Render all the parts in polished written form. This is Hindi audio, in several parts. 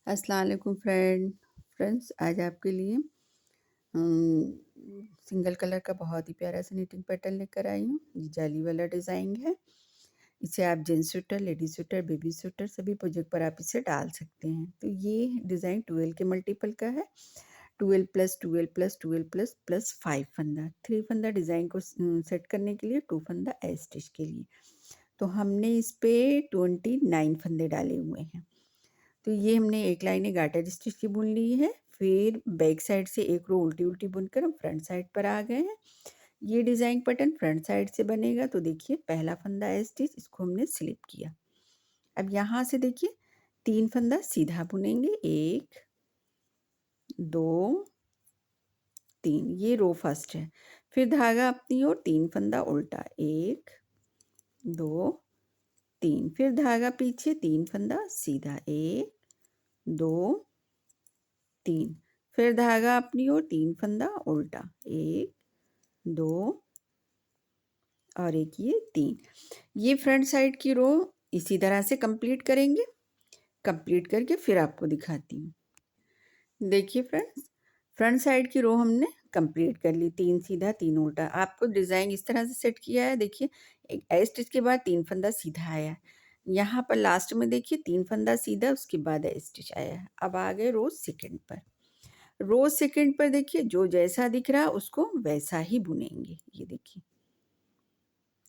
अस्सलाम वालेकुम फ्रेंड्स, आज आपके लिए सिंगल कलर का बहुत ही प्यारा सा निटिंग पैटर्न लेकर आई हूँ। ये जाली वाला डिज़ाइन है। इसे आप gents sweater, ladies sweater, baby sweater सभी प्रोजेक्ट पर आप इसे डाल सकते हैं। तो ये डिज़ाइन 12 के मल्टीपल का है। 12 प्लस 12 प्लस 12 प्लस प्लस 5 फंदा, 3 फंदा डिज़ाइन को सेट करने के लिए, 2 फंदा ए स्टिच के लिए। तो हमने इस पे 29 फंदे डाले हुए हैं। तो ये हमने एक लाइन गार्टर स्टिच की बुन ली है। फिर बैक साइड से एक रो उल्टी उल्टी बुनकर हम फ्रंट साइड पर आ गए हैं। ये डिज़ाइन पैटर्न फ्रंट साइड से बनेगा। तो देखिए पहला फंदा है स्टिच, इसको हमने स्लिप किया। अब यहाँ से देखिए 3 फंदा सीधा बुनेंगे, 1 2 3, ये रो फर्स्ट है। फिर धागा अपनी ओर 3 फंदा उल्टा, 1 2 3, फिर धागा पीछे 3 फंदा सीधा, 1 2 3, फिर धागा अपनी ओर 3 फंदा उल्टा, 1 2 और एक ये 3। ये फ्रंट साइड की रो इसी तरह से कंप्लीट करेंगे। कंप्लीट करके फिर आपको दिखाती हूँ। देखिए फ्रेंड्स, फ्रंट साइड की रो हमने कंप्लीट कर ली, 3 सीधा 3 उल्टा। आपको डिज़ाइन इस तरह से सेट किया है। देखिए एक ए स्टिच के बाद 3 फंदा सीधा आया है। यहाँ पर लास्ट में देखिए 3 फंदा सीधा, उसके बाद ए स्टिच आया है। अब आ गए रो सेकंड पर। रो सेकंड पर देखिए जो जैसा दिख रहा है उसको वैसा ही बुनेंगे। ये देखिए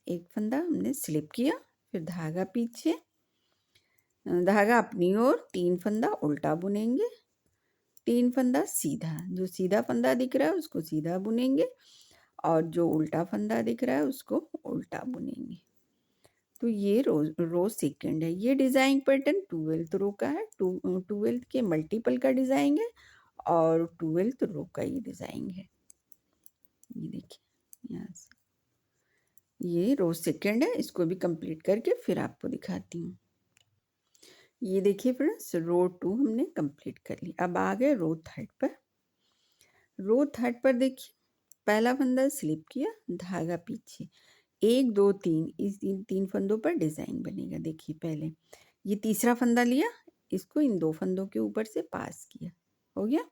एक फंदा हमने स्लिप किया, फिर धागा पीछे, धागा अपनी ओर, 3 फंदा उल्टा बुनेंगे, 3 फंदा सीधा। जो सीधा फंदा दिख रहा है उसको सीधा बुनेंगे और जो उल्टा फंदा दिख रहा है उसको उल्टा बुनेंगे। तो ये रो सेकंड है। ये डिज़ाइन पैटर्न 12th रो का है। 12th के मल्टीपल का डिज़ाइन है और 12th रो का ये डिज़ाइन है। ये देखिए यहाँ से ये रो सेकंड है। इसको भी कंप्लीट करके फिर आपको दिखाती हूँ। ये देखिए फ्रेंड्स, रो 2 हमने कंप्लीट कर ली। अब आ गए रो थर्ड पर। रो थर्ड पर देखिए पहला फंदा स्लिप किया, धागा पीछे, 1 2 3, इस इन 3 फंदों पर डिज़ाइन बनेगा। देखिए पहले ये तीसरा फंदा लिया, इसको इन 2 फंदों के ऊपर से पास किया, हो गया।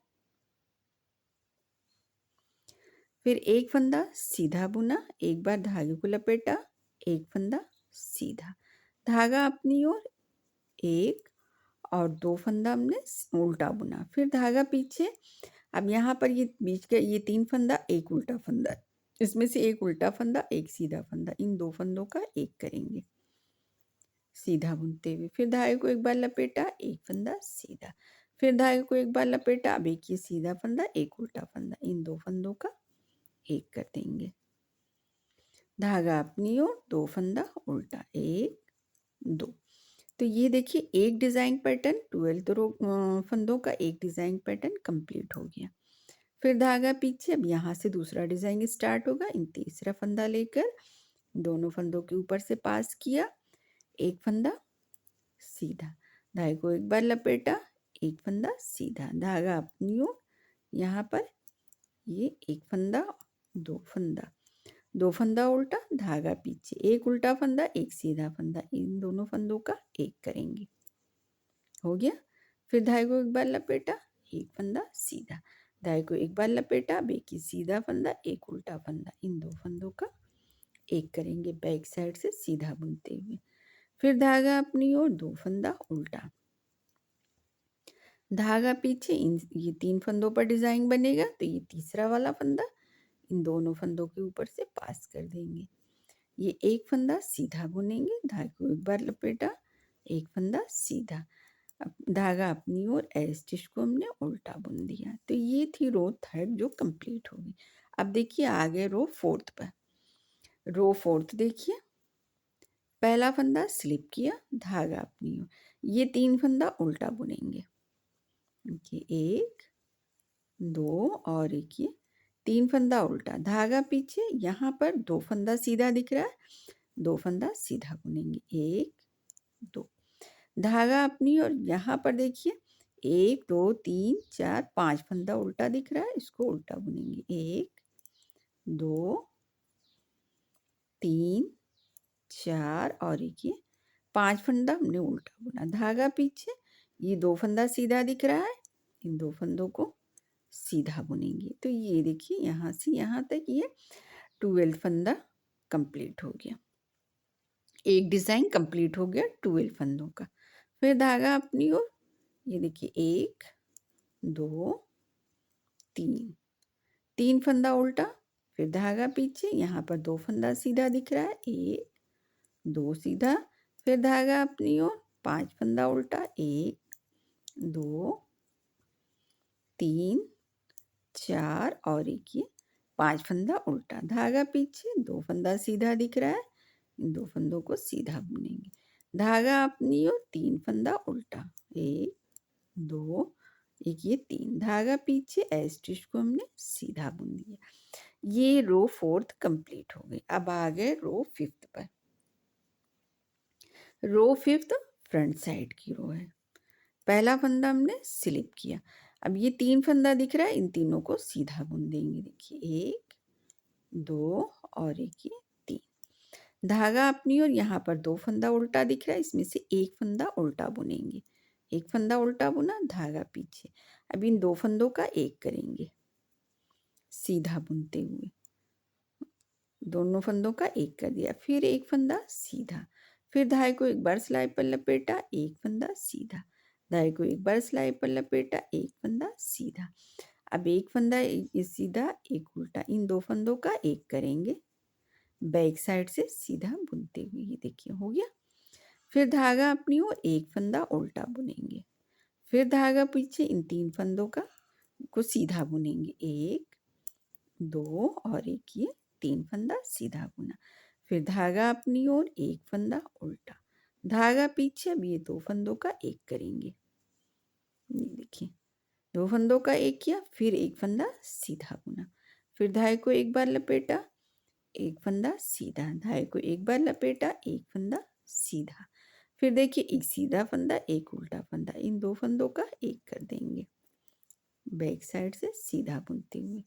फिर एक फंदा सीधा बुना, एक बार धागे को लपेटा, एक फंदा सीधा, धागा अपनी ओर, एक और 2 फंदा हमने उल्टा बुना, फिर धागा पीछे। अब यहाँ पर ये बीच का ये 3 फंदा, एक उल्टा फंदा, इसमें से एक उल्टा फंदा, एक सीधा फंदा, इन 2 फंदों का एक करेंगे सीधा बुनते हुए। फिर धागे को एक बार लपेटा, एक फंदा सीधा, फिर धागे को एक बार लपेटा, अब एक ये सीधा फंदा, एक उल्टा फंदा, इन 2 फंदों का एक कर देंगे। धागा अपनी ओर, 2 फंदा उल्टा, 1 2। तो ये देखिए एक डिज़ाइन पैटर्न 12 रो फंदों का एक डिज़ाइन पैटर्न कंप्लीट हो गया। फिर धागा पीछे, अब यहाँ से दूसरा डिज़ाइन स्टार्ट होगा। इन तीसरा फंदा लेकर दोनों फंदों के ऊपर से पास किया, एक फंदा सीधा, धागे को एक बार लपेटा, एक फंदा सीधा, धागा अपनी ओर, यहाँ पर ये एक फंदा, 2 फंदा उल्टा, धागा पीछे, एक उल्टा फंदा, एक सीधा फंदा, इन दोनों फंदों का एक करेंगे, हो गया। फिर धागे को एक बार लपेटा, एक फंदा सीधा, धागे को एक बार लपेटा, अब एक ही सीधा फंदा, एक उल्टा फंदा, इन 2 फंदों का एक करेंगे बैक साइड से सीधा बुनते हुए। फिर धागा अपनी ओर, 2 फंदा उल्टा, धागा पीछे, इन ये 3 फंदों पर डिज़ाइन बनेगा। तो ये तीसरा वाला फंदा इन दोनों फंदों के ऊपर से पास कर देंगे। ये एक फंदा सीधा बुनेंगे, धागे को एक बार लपेटा, एक फंदा सीधा, अब धागा अपनी ओर, ए स्टिच को हमने उल्टा बुन दिया। तो ये थी रो थर्ड जो कंप्लीट होगी। अब देखिए आगे रो फोर्थ पर। रो फोर्थ देखिए पहला फंदा स्लिप किया, धागा अपनी ओर, ये 3 फंदा उल्टा बुनेंगे। देखिए 1 2 और एक ये 3 फंदा उल्टा, धागा पीछे, यहाँ पर 2 फंदा सीधा दिख रहा है, 2 फंदा सीधा बुनेंगे, 1 2, धागा अपनी और यहाँ पर देखिए 1 2 3 4 5 फंदा उल्टा दिख रहा है, इसको उल्टा बुनेंगे, 1 2 3 4 और एक ये 5 फंदा हमने उल्टा बुना, धागा पीछे, ये 2 फंदा सीधा दिख रहा है, इन 2 फंदों को सीधा बुनेंगे। तो ये देखिए यहाँ से यहाँ तक ये 12 फंदा कंप्लीट हो गया। एक डिज़ाइन कंप्लीट हो गया 12 फंदों का। फिर धागा अपनी ओर, ये देखिए 1 2 3, 3 फंदा उल्टा, फिर धागा पीछे, यहाँ पर 2 फंदा सीधा दिख रहा है, 1 2 सीधा, फिर धागा अपनी ओर, 5 फंदा उल्टा, 1 2 3 4 और एक ये 5 फंदा उल्टा, धागा पीछे, 2 फंदा सीधा दिख रहा है, इन 2 फंदों को सीधा बुनेंगे। धागा अपनी ओर, 3 फंदा उल्टा, 1 2 एक ये 3, धागा पीछे, स्टिच को हमने सीधा बुन दिया। ये रो 4th कंप्लीट हो गई। अब आ गए रो 5th पर। रो 5th फ्रंट साइड की रो है। पहला फंदा हमने स्लिप किया। अब ये 3 फंदा दिख रहा है, इन तीनों को सीधा बुन देंगे। देखिए 1 2 और एक ये 3, धागा अपनी ओर, यहाँ पर 2 फंदा उल्टा दिख रहा है, इसमें से एक फंदा उल्टा बुनेंगे। एक फंदा उल्टा बुना, धागा पीछे। अब इन 2 फंदों का एक करेंगे सीधा बुनते हुए, दोनों फंदों का एक कर दिया, फिर एक फंदा सीधा, फिर धागे को एक बार सिलाई पर लपेटा, एक फंदा सीधा, धागे को एक बार सिलाई पर लपेटा, एक फंदा सीधा। अब एक फंदा सीधा, एक उल्टा, इन 2 फंदों का एक करेंगे बैक साइड से सीधा बुनते हुए। ये देखिए हो गया। फिर धागा अपनी ओर, एक फंदा उल्टा बुनेंगे, फिर धागा पीछे, इन 3 फंदों का को सीधा बुनेंगे, 1 2 और एक ये 3 फंदा सीधा बुना, फिर धागा अपनी ओर, एक फंदा उल्टा, धागा पीछे। अब ये 2 फंदों का एक करेंगे, ये देखिए 2 फंदों का एक किया, फिर एक फंदा सीधा बुना, फिर धागे को एक बार लपेटा, एक फंदा सीधा, धागे को एक बार लपेटा, एक फंदा सीधा, फिर देखिए एक सीधा फंदा, एक उल्टा फंदा, इन 2 फंदों का एक कर देंगे बैक साइड से सीधा बुनते हुए।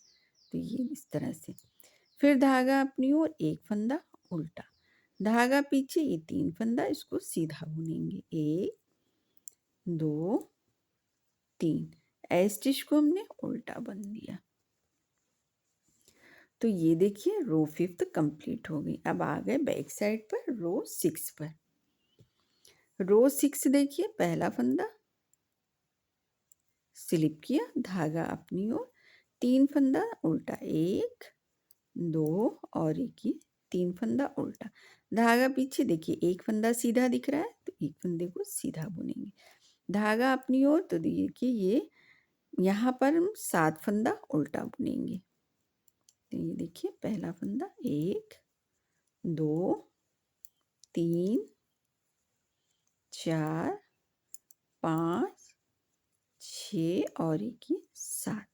तो ये इस तरह से, फिर धागा अपनी ओर, एक फंदा उल्टा, धागा पीछे, ये 3 फंदा, इसको सीधा बुनेंगे, 1 2 3, स्टिच को हमने उल्टा बुन दिया। तो ये देखिए रो 5th कंप्लीट हो गई। अब आ गए बैक साइड पर रो 6 पर। रो 6 देखिए, पहला फंदा स्लिप किया, धागा अपनी ओर, 3 फंदा उल्टा, 1 2 और एक ये 3 फंदा उल्टा, धागा पीछे। देखिए एक फंदा सीधा दिख रहा है, तो एक फंदे को सीधा बुनेंगे, धागा अपनी ओर। तो देखिए ये यहाँ पर हम 7 फंदा उल्टा बुनेंगे। तो ये देखिए पहला फंदा, 1 2 3 4 5 6 और एक ये 7,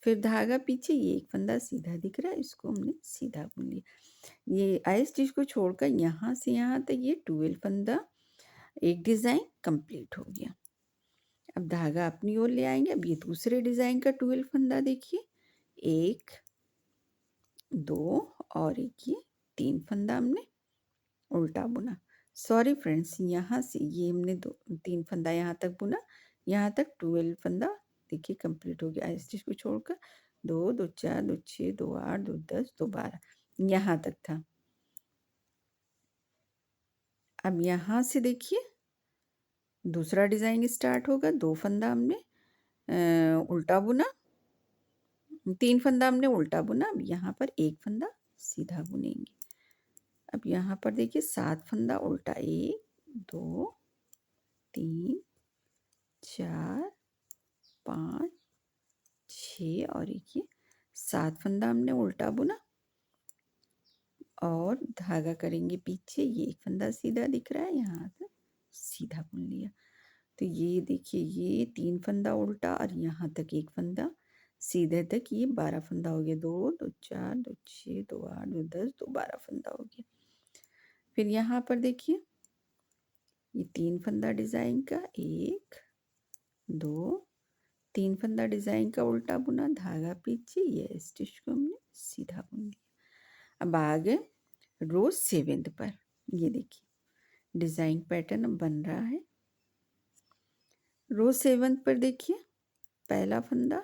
फिर धागा पीछे, ये एक फंदा सीधा दिख रहा है, इसको हमने सीधा बुन लिया। ये आई स्टिच को छोड़कर यहाँ से यहाँ तक ये 12 फंदा एक डिज़ाइन कंप्लीट हो गया। अब धागा अपनी ओर ले आएंगे। अब ये दूसरे डिज़ाइन का 12 फंदा देखिए, 1 2 और एक ये 3 फंदा हमने उल्टा बुना। सॉरी फ्रेंड्स, यहाँ से ये हमने 3 फंदा यहाँ तक बुना, यहाँ तक 12 फंदा देखिए कंप्लीट हो गया। स्टिच को छोड़कर 2 2 4 2 6 2 8 2 10 2 12 यहाँ तक था। अब यहाँ से देखिए दूसरा डिज़ाइन स्टार्ट होगा। 2 फंदा हमने उल्टा बुना, 3 फंदा हमने उल्टा बुना। अब यहाँ पर एक फंदा सीधा बुनेंगे। अब यहाँ पर देखिए 7 फंदा उल्टा, 1 2 3 4 5 6 और एक ये 7 फंदा हमने उल्टा बुना और धागा करेंगे पीछे। ये एक फंदा सीधा दिख रहा है, यहाँ से सीधा बुन लिया। तो ये देखिए ये 3 फंदा उल्टा और यहाँ तक एक फंदा सीधे तक, ये 12 फंदा हो गया। 2 2 4 2 6 2 8 2 10 2 12 फंदा हो गया। फिर यहाँ पर देखिए ये 3 फंदा डिज़ाइन का, 1 2 3 फंदा डिज़ाइन का उल्टा बुना, धागा पीछे, ये स्टिच को हमने सीधा बुन दिया। अब आ गए रो 7th पर। ये देखिए डिज़ाइन पैटर्न बन रहा है। रो 7 पर देखिए, पहला फंदा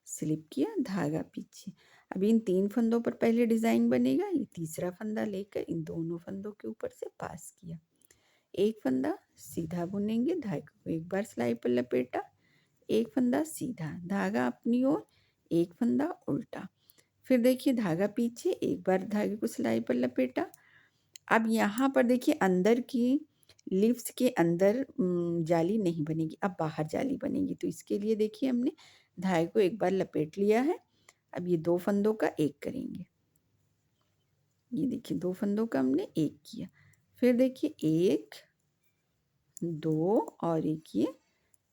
स्लिप किया, धागा पीछे। अब इन 3 फंदों पर पहले डिज़ाइन बनेगा, ये तीसरा फंदा लेकर इन दोनों फंदों के ऊपर से पास किया। एक फंदा सीधा बुनेंगे, धागे को एक बार सिलाई पर लपेटा, एक फंदा सीधा, धागा अपनी ओर, एक फंदा उल्टा। फिर देखिए धागा पीछे, एक बार धागे को सिलाई पर लपेटा। अब यहाँ पर देखिए अंदर की लीव्स के अंदर जाली नहीं बनेगी, अब बाहर जाली बनेगी। तो इसके लिए देखिए हमने धागे को एक बार लपेट लिया है। अब ये 2 फंदों का एक करेंगे। ये देखिए 2 फंदों का हमने एक किया। फिर देखिए 1, 2 और एक ये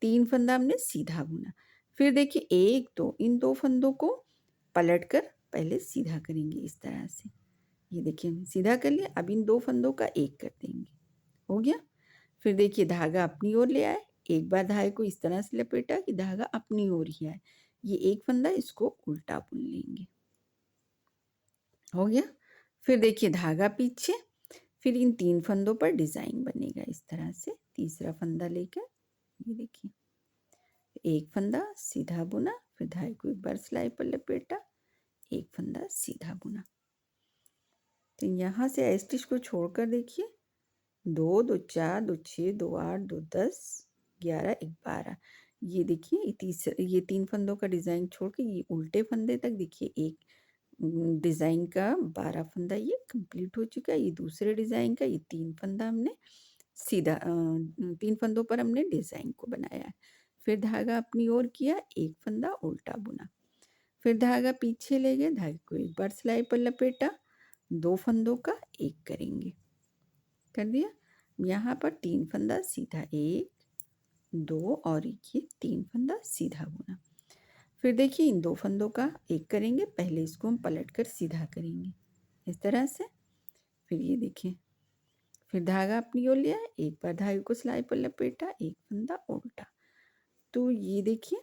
3 फंदा हमने सीधा बुना। फिर देखिए 1, 2 इन 2 फंदों को पलटकर पहले सीधा करेंगे इस तरह से। ये देखिए हमने सीधा कर लिया। अब इन 2 फंदों का एक कर देंगे। हो गया? फिर देखिए धागा अपनी ओर ले आए, एक बार धागे को इस तरह से लपेटा कि धागा अपनी ओर ही आए। ये एक फंदा, इसको उल्टा बुन लेंगे। हो गया? फिर देखिए धागा पीछे, फिर इन 3 फंदों पर डिज़ाइन बनेगा इस तरह से। तीसरा फंदा लेकर ये देखिए, एक फंदा सीधा बुना, फिर धागे को एक बार सिलाई पर लपेटा, एक फंदा सीधा बुना। तो यहाँ से स्टिच को छोड़कर देखिए 2, 2 4, 2 6, 2 8, 2 10, 11, 1 12। ये देखिए ये 3 फंदों का डिज़ाइन छोड़ के ये उल्टे फंदे तक देखिए एक डिज़ाइन का 12 फंदा ये कंप्लीट हो चुका है। ये दूसरे डिज़ाइन का ये 3 फंदा हमने सीधा 3 फंदों पर हमने डिज़ाइन को बनाया है। फिर धागा अपनी ओर किया, एक फंदा उल्टा बुना। फिर धागा पीछे ले गए, धागे को एक बार सिलाई पर लपेटा, 2 फंदों का एक करेंगे। कर दिया? यहाँ पर 3 फंदा सीधा, 1, 2 और एक ये 3 फंदा सीधा बुना। फिर देखिए इन 2 फंदों का एक करेंगे, पहले इसको हम पलट कर सीधा करेंगे इस तरह से। फिर ये देखिए, फिर धागा अपनी ओर लिया, एक बार धागे को सिलाई पर लपेटा, एक फंदा उल्टा। तो ये देखिए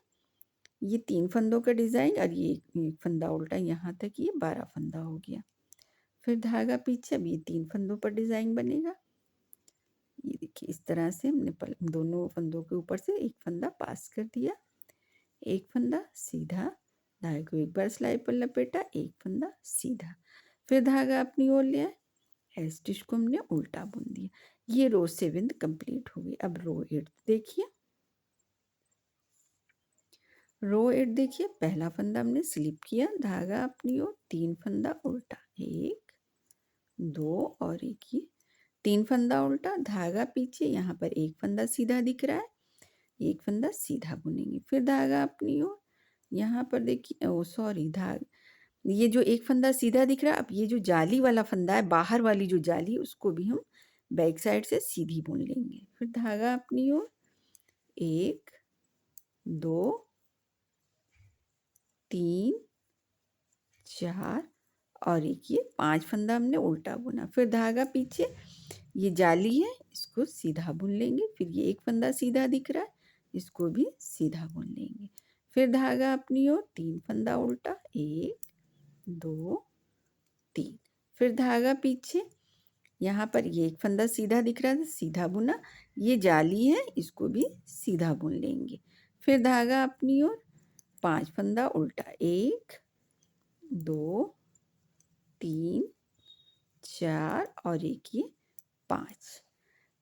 ये 3 फंदों का डिज़ाइन और ये एक फंदा उल्टा, यहाँ तक ये 12 फंदा हो गया। फिर धागा पीछे, अब ये 3 फंदों पर डिज़ाइन बनेगा। ये देखिए इस तरह से हमने दोनों फंदों के ऊपर से एक फंदा पास कर दिया, एक फंदा सीधा, धागे को एक बार सिलाई पर लपेटा, एक फंदा सीधा। फिर धागा अपनी ओर लिया, स्टिच को हमने उल्टा बुन दिया। ये रो 7 कंप्लीट हो गई। अब रो 8 देखिए। रो 8 देखिए, पहला फंदा हमने स्लिप किया, धागा अपनी ओर, 3 फंदा उल्टा, 1, 2 और एक ये 3 फंदा उल्टा, धागा पीछे, यहाँ पर एक फंदा सीधा दिख रहा है, एक फंदा सीधा बुनेंगे। फिर धागा अपनी ओर, यहाँ पर देखिए, ओ सॉरी, ये जो एक फंदा सीधा दिख रहा है, अब ये जो जाली वाला फंदा है, बाहर वाली जो जाली, उसको भी हम बैक साइड से सीधी बुन लेंगे। फिर धागा अपनी ओर, 1, 2, 3, 4 और एक ये 5 फंदा हमने उल्टा बुना। फिर धागा पीछे, ये जाली है, इसको सीधा बुन लेंगे। फिर ये एक फंदा सीधा दिख रहा है, इसको भी सीधा बुन लेंगे। फिर धागा अपनी ओर, 3 फंदा उल्टा, 1, 2, 3। फिर धागा पीछे, यहाँ पर ये एक फंदा सीधा दिख रहा है, सीधा बुना। ये जाली है, इसको भी सीधा बुन लेंगे। फिर धागा अपनी ओर, 5 फंदा उल्टा, 1, 2, 3, 4 और एक ये 5।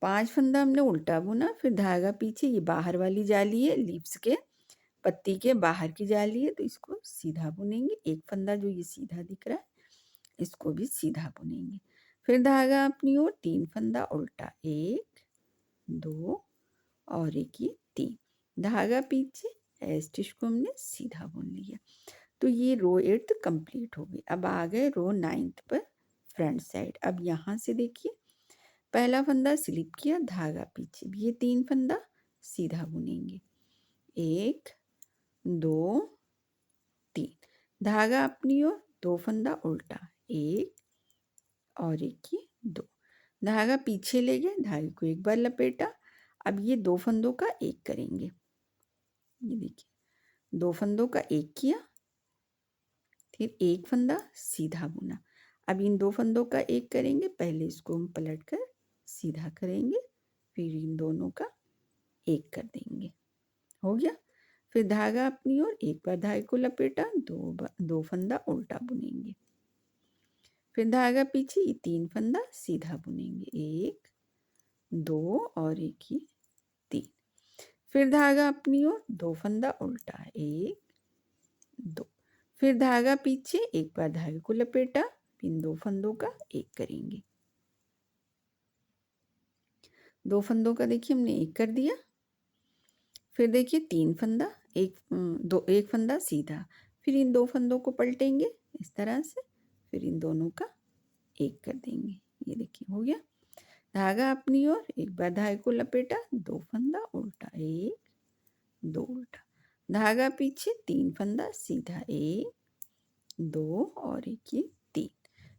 5 फंदा हमने उल्टा बुना। फिर धागा पीछे, ये बाहर वाली जाली है, लीव्स के पत्ती के बाहर की जाली है, तो इसको सीधा बुनेंगे। एक फंदा जो ये सीधा दिख रहा है, इसको भी सीधा बुनेंगे। फिर धागा अपनी ओर, 3 फंदा उल्टा, 1, 2 और एक ये 3। धागा पीछे, स्टिच को हमने सीधा बुन लिया। तो ये रो 8 कंप्लीट हो गई। अब आ गए रो 9 पर फ्रंट साइड। अब यहाँ से देखिए, पहला फंदा स्लिप किया, धागा पीछे, ये 3 फंदा सीधा बुनेंगे, 1, 2, 3। धागा अपनी ओर, 2 फंदा उल्टा, 1 और एक ये 2। धागा पीछे ले गए, धागे को एक बार लपेटा। अब ये 2 फंदों का एक करेंगे। ये देखिए 2 फंदों का एक किया, फिर एक फंदा सीधा बुना। अब इन 2 फंदों का एक करेंगे, पहले इसको हम पलट कर सीधा करेंगे, फिर इन दोनों का एक कर देंगे। हो गया। फिर धागा अपनी ओर, एक बार धागे को लपेटा, दो फंदा उल्टा बुनेंगे। फिर धागा पीछे, ये 3 फंदा सीधा बुनेंगे, 1 2 और एक ये 3। फिर धागा अपनी ओर, 2 फंदा उल्टा, 1 2। फिर धागा पीछे, एक बार धागे को लपेटा, इन 2 फंदों का एक करेंगे। 2 फंदों का देखिए हमने एक कर दिया। फिर देखिए 3 फंदा, एक फंदा सीधा, फिर इन 2 फंदों को पलटेंगे इस तरह से, फिर इन दोनों का एक कर देंगे। ये देखिए हो गया। धागा अपनी ओर, एक बार धागे को लपेटा, 2 फंदा उल्टा, 1 2 उल्टा। धागा पीछे, 3 फंदा सीधा, 1 2 और एक ये 3।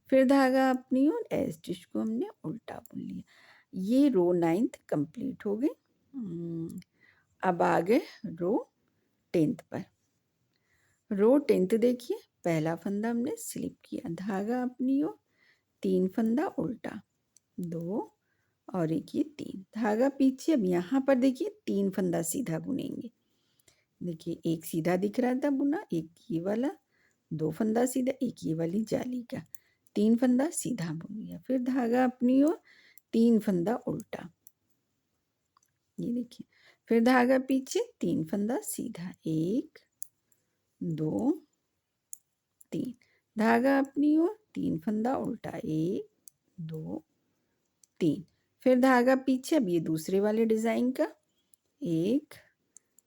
फिर धागा अपनी ओर, एज स्टिच को हमने उल्टा बुन लिया। ये रो 9th कंप्लीट हो गई। अब आ गए रो 10th पर। रो 10th देखिए, पहला फंदा हमने स्लिप किया, धागा अपनी ओर, 3 फंदा उल्टा, 2 और एक ये 3। धागा पीछे, अब यहाँ पर देखिए 3 फंदा सीधा बुनेंगे। देखिए एक सीधा दिख रहा था बुना, एक ये वाला, 2 फंदा सीधा, एक ये वाली जाली का, 3 फंदा सीधा बुन लिया। फिर धागा अपनी ओर, 3 फंदा उल्टा, ये देखिए। फिर धागा पीछे, 3 फंदा सीधा, 1 2 3। धागा अपनी ओर, 3 फंदा उल्टा, 1 2 3। फिर धागा पीछे, अब ये दूसरे वाले डिजाइन का, 1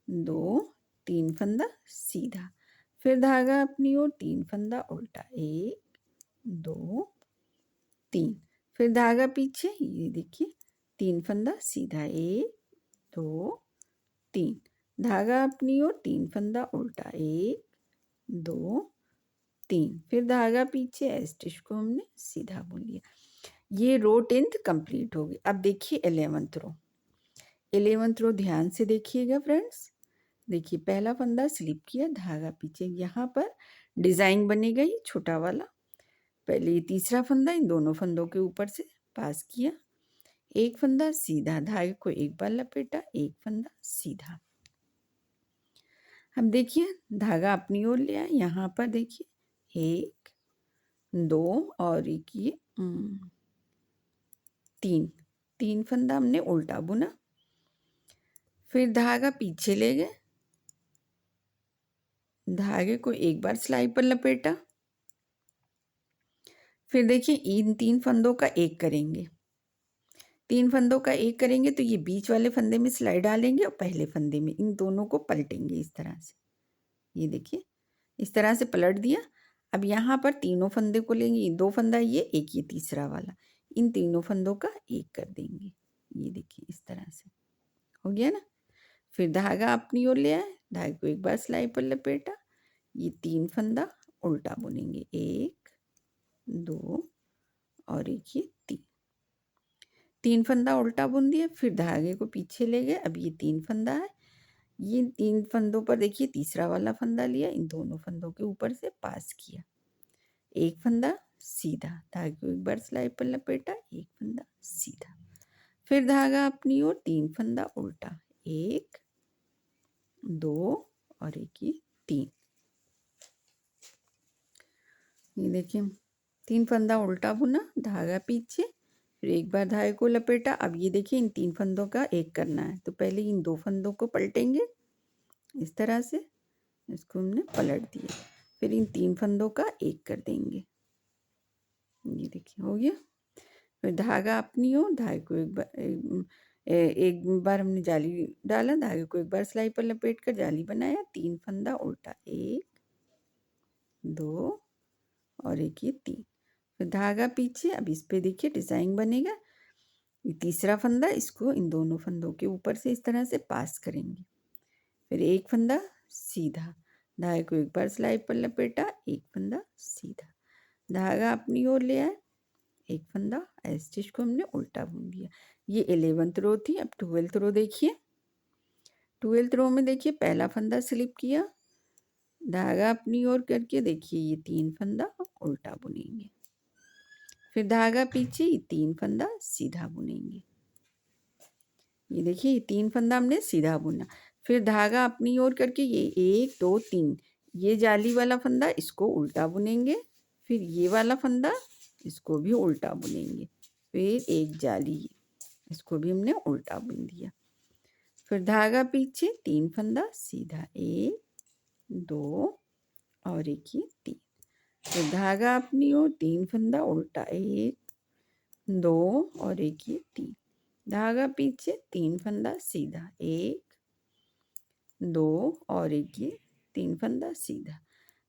2 3 फंदा सीधा। फिर धागा अपनी ओर, 3 फंदा उल्टा, 1 2 3। फिर धागा पीछे, ये देखिए 3 फंदा सीधा, 1 2 3। धागा अपनी ओर, 3 फंदा उल्टा, 1 2 3। फिर धागा पीछे, स्टिच को हमने सीधा बुन लिया। ये रो 10th कंप्लीट हो गई। अब देखिए 11th रो। 11th रो ध्यान से देखिएगा फ्रेंड्स। देखिए पहला फंदा स्लिप किया, धागा पीछे, यहाँ पर डिजाइन बनेगा ये छोटा वाला। पहले ये तीसरा फंदा इन दोनों फंदों के ऊपर से पास किया, एक फंदा सीधा, धागे को एक बार लपेटा, एक फंदा सीधा। अब देखिए धागा अपनी ओर ले आए, यहाँ पर देखिए 1 2 और एक ये 3 फंदा हमने उल्टा बुना। फिर धागा पीछे ले गए, धागे को एक बार सिलाई पर लपेटा। फिर देखिए इन 3 फंदों का एक करेंगे। 3 फंदों का एक करेंगे तो ये बीच वाले फंदे में सिलाई डालेंगे और पहले फंदे में, इन दोनों को पलटेंगे इस तरह से। ये देखिए इस तरह से पलट दिया। अब यहाँ पर तीनों फंदे को लेंगे, 2 फंदा ये, एक ये तीसरा वाला, इन तीनों फंदों का एक कर देंगे। ये देखिए इस तरह से हो गया ना। फिर धागा अपनी ओर ले आए, धागे को एक बार सिलाई पर लपेटा, ये 3 फंदा उल्टा बुनेंगे, 1 2 और एक ये 3 फंदा उल्टा बुन दिया। फिर धागे को पीछे ले गए, अब ये 3 फंदा है, ये 3 फंदों पर देखिए तीसरा वाला फंदा लिया, इन दोनों फंदों के ऊपर से पास किया, एक फंदा सीधा, धागे को एक बार सिलाई पर लपेटा, एक फंदा सीधा। फिर धागा अपनी ओर, 3 फंदा उल्टा, 1 2 और एक ये 3। ये देखिए 3 फंदा उल्टा बुना, धागा पीछे, फिर एक बार धागे को लपेटा। अब ये देखिए इन 3 फंदों का एक करना है, तो पहले इन 2 फंदों को पलटेंगे इस तरह से, इसको हमने पलट दिया। फिर इन 3 फंदों का एक कर देंगे। ये देखिए हो गया। फिर धागा अपनी ओर, धागे को एक बार हमने जाली डाला, धागे को एक बार सिलाई पर लपेट कर जाली बनाया, 3 फंदा उल्टा, 1 2 और एक ये 3। फिर धागा पीछे, अब इस पे देखिए डिजाइन बनेगा। ये तीसरा फंदा, इसको इन दोनों फंदों के ऊपर से इस तरह से पास करेंगे। फिर एक फंदा सीधा, धागे को एक बार सिलाई पर लपेटा, एक फंदा सीधा, धागा अपनी ओर ले आए, एक फंदा, स्टिच को हमने उल्टा बुन दिया। ये 11th रो थी। अब 12th रो देखिए। 12th रो में देखिए पहला फंदा स्लिप किया, धागा अपनी ओर करके देखिए ये 3 फंदा उल्टा बुनेंगे। फिर धागा पीछे, ये 3 फंदा सीधा बुनेंगे। ये देखिए ये 3 फंदा हमने सीधा बुना। फिर धागा अपनी ओर करके ये 1 2 3 ये जाली वाला फंदा इसको उल्टा बुनेंगे, फिर ये वाला फंदा इसको भी उल्टा बुनेंगे, फिर एक जाली इसको भी हमने उल्टा बुन दिया। फिर धागा पीछे 3 फंदा सीधा 1 2 और एक ये 3। फिर धागा अपनी ओर 3 फंदा उल्टा 1 2 और एक ये 3। धागा पीछे 3 फंदा सीधा 1 2 और एक ये 3 फंदा सीधा।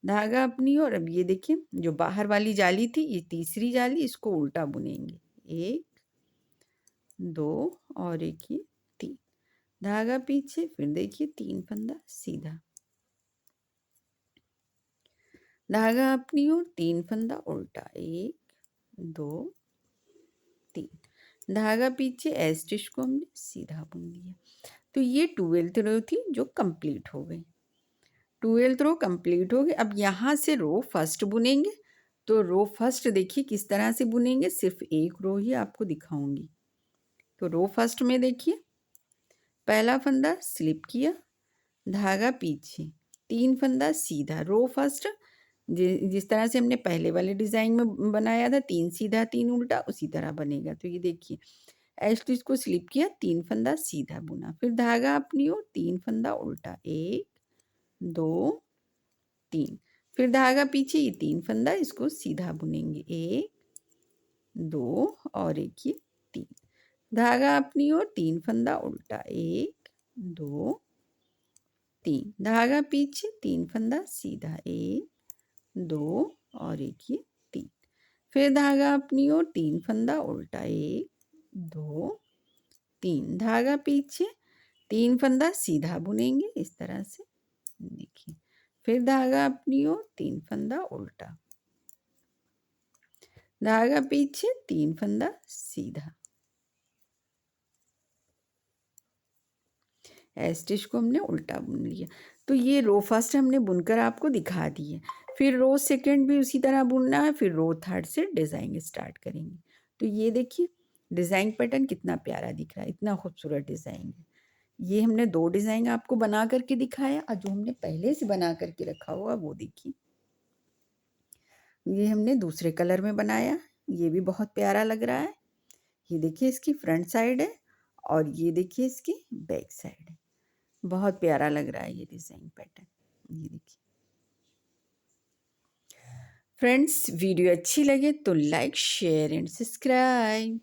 धागा अपनी ओर अब ये देखिए जो बाहर वाली जाली थी ये तीसरी जाली इसको उल्टा बुनेंगे 1 2 और एक ये 3। धागा पीछे फिर देखिए 3 फंदा सीधा। धागा अपनी ओर 3 फंदा उल्टा 1 2 3। धागा पीछे एज स्टिच को हमने सीधा बुन दिया। तो ये 12th रो थी जो कंप्लीट हो गई। 12th रो कंप्लीट हो गई। अब यहाँ से रो फर्स्ट बुनेंगे। तो रो फर्स्ट देखिए किस तरह से बुनेंगे, सिर्फ एक रो ही आपको दिखाऊंगी। तो रो फर्स्ट में देखिए पहला फंदा स्लिप किया, धागा पीछे 3 फंदा सीधा। रो फर्स्ट जिस तरह से हमने पहले वाले डिजाइन में बनाया था 3 सीधा 3 उल्टा उसी तरह बनेगा। तो ये देखिए स्टिच को स्लिप किया 3 फंदा सीधा बुना, फिर धागा अपनी ओर 3 फंदा उल्टा 1 2 3। फिर धागा पीछे ये 3 फंदा इसको सीधा बुनेंगे 1 2 और एक ये 3। धागा अपनी ओर 3 फंदा उल्टा 1 2 3। धागा पीछे 3 फंदा सीधा 1 2 और एक ये 3। फिर धागा अपनी ओर 3 फंदा उल्टा 1 2 3। धागा पीछे 3 फंदा सीधा बुनेंगे इस तरह से देखिए। फिर धागा अपनी ओर 3 फंदा उल्टा, धागा पीछे 3 फंदा सीधा। स्टिच को हमने उल्टा बुन लिया। तो ये रो फर्स्ट हमने बुनकर आपको दिखा दी है। फिर रो सेकंड भी उसी तरह बुनना है, फिर रो थर्ड से डिज़ाइन स्टार्ट करेंगे। तो ये देखिए डिज़ाइन पैटर्न कितना प्यारा दिख रहा है, इतना खूबसूरत डिज़ाइन है। ये हमने 2 डिज़ाइन आपको बना करके दिखाया और जो हमने पहले से बना करके रखा हुआ वो देखिए। ये हमने दूसरे कलर में बनाया, ये भी बहुत प्यारा लग रहा है। ये देखिए इसकी फ्रंट साइड है और ये देखिए इसकी बैक साइड है। बहुत प्यारा लग रहा है ये डिज़ाइन पैटर्न। ये देखिए फ्रेंड्स, वीडियो अच्छी लगे तो लाइक शेयर एंड सब्सक्राइब।